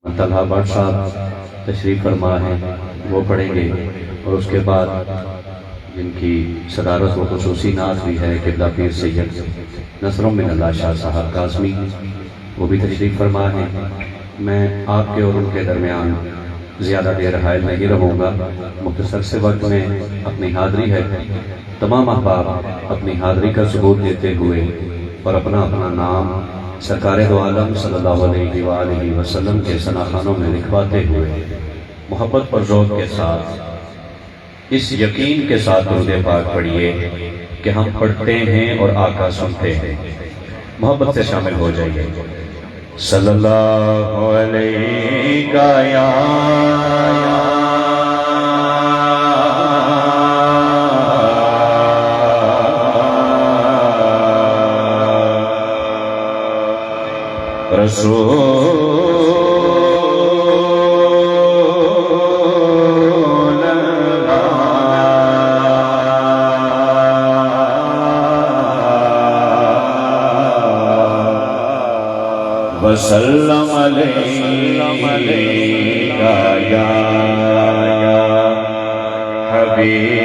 Talha but صاحب تشریف فرما ہے، وہ پڑھیں گے، اور اس کے بعد جن کی صدارت و خصوصی نعت بھی ہے قبلہ پیر سید نصر من اللہ شاہ صاحب قاسمی، وہ بھی تشریف فرما ہے۔ میں آپ کے اور ان کے درمیان زیادہ دیر حائل نہیں رہوں گا، مختصر سے وقت میں اپنی حاضری ہے۔ تمام احباب اپنی حاضری کا ثبوت دیتے ہوئے اور اپنا اپنا نام سرکار دو عالم صلی اللہ علیہ وآلہ وسلم کے ثناخانوں میں لکھواتے ہوئے محبت اور ذوق کے ساتھ اس یقین کے ساتھ درود پاک پڑھیے کہ ہم پڑھتے ہیں اور آقا سنتے ہیں۔ محبت سے شامل ہو جائیے۔ صلی اللہ علیہ یا رسول وسلم علیک یا حبیب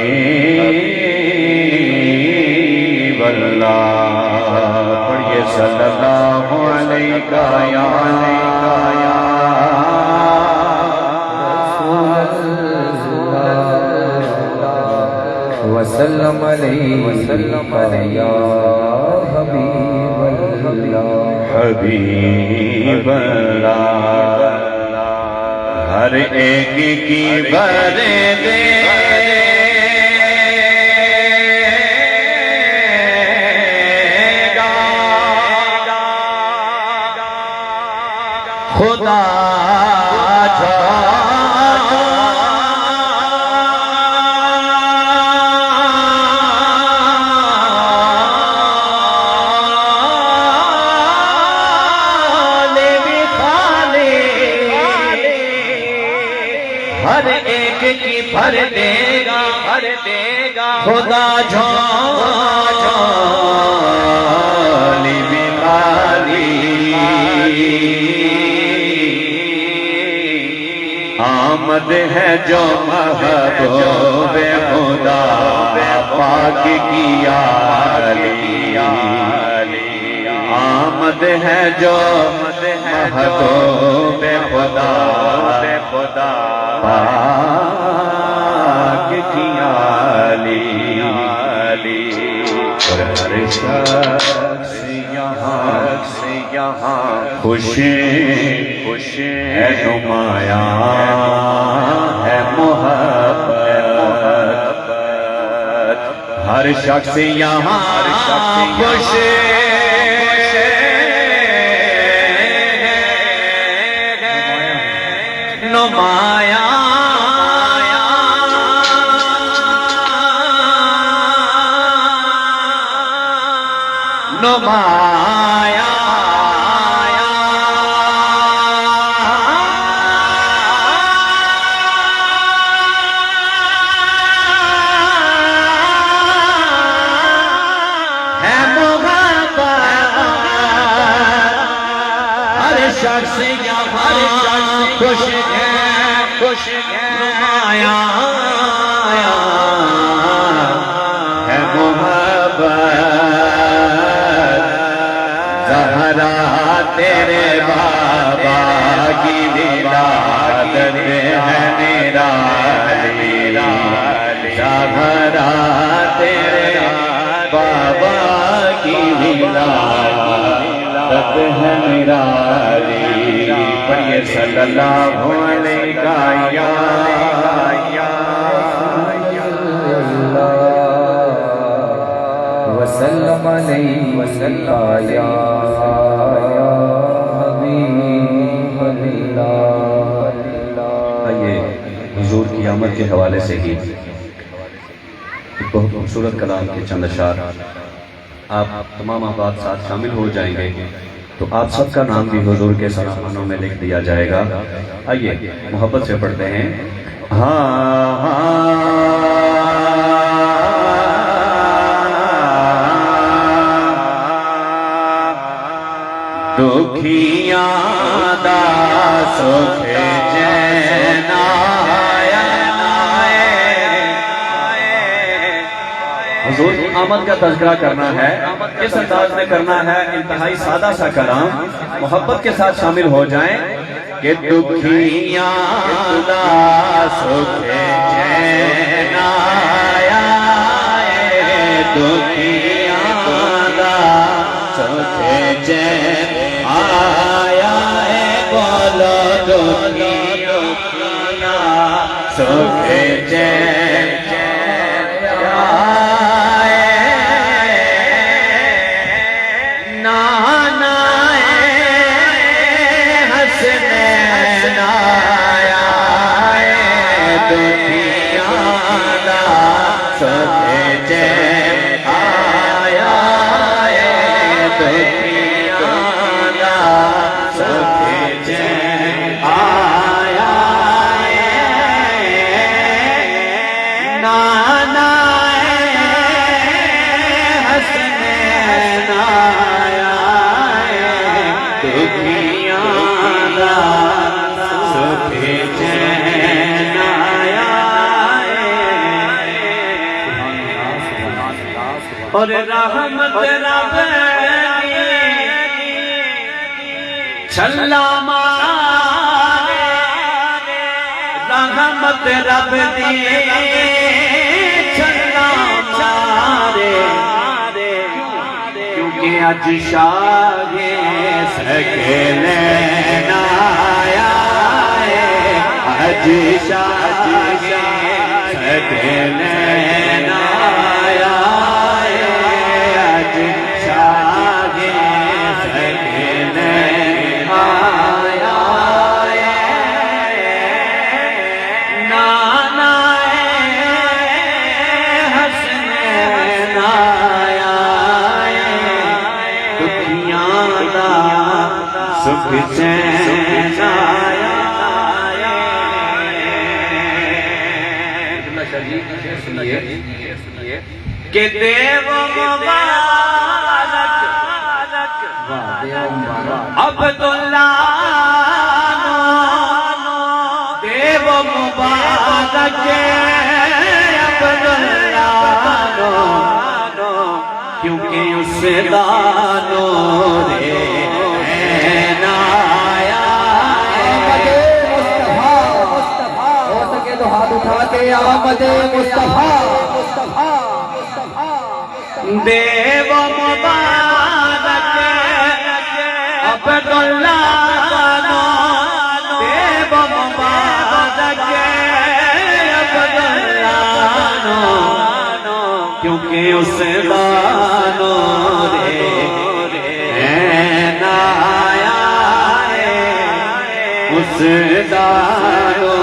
اللہ، پڑھیے صلی اللہ علیک یا وسلم علیک یا حبیب اللہ، حبیب اللہ، ہر ایک کی بر دے گا خدا ہر ایک کی بھر دے گا خدا جھولی بھی خالی، آمد ہے جو محبوب خدا پاک کی عالی، آمد ہے جو محبوب خدا پاک کی عالی، اور ہر شخص یہاں خوش ہے، نمایاں ہے محبت، ہر شخص یہاں خوش نمایاں نمایاں ہے محبت، ہر شخص یہاں خوش ہے، نمایاں ہے محبت، زہرا تیرے بابا کی ولادت ہے نرالی، زہرا تیرے بابا کی ولادت ہے نرالی، پڑھیے صلی اللہ علیہ یا وسلم علیک یا حبیب اللہ۔ آئیے حضور کی آمد کے حوالے سے ہی ایک بہت خوبصورت کلام کے چند اشعار آپ تمام احباب ساتھ شامل ہو جائیں گے، تو آپ سب کا نام بھی حضور کے ثناخانوں میں لکھ دیا جائے گا۔ آئیے محبت سے پڑھتے ہیں۔ دکھیاں دا سکھ آمد کا تذکرہ کرنا ہے، کس انداز میں کرنا ہے؟ انتہائی سادہ سا کلام، محبت کے ساتھ شامل ہو جائیں کہ دکھیاں دا سکھ چین آیا ہے، دکھیاں دا سکھ چین آیا ہے، بولو دکھیاں سکھ چین اور رحمت رب چھلا مارے، رحمت رب دی چھلا مارے، کیونکہ اج شاہ سکینہ آیا ہے، اج شاہ سکینہ آیا سکھ چین آیا کہ دیو مبارک عبداللہ دیو مبارک عبداللہ، کیونکہ اس دانو رے آمد مصطفیٰ دیو مبارک عبداللہ، دیو مبارک عبداللہ، کیونکہ اس دانو رے آیا ہے، اس دانو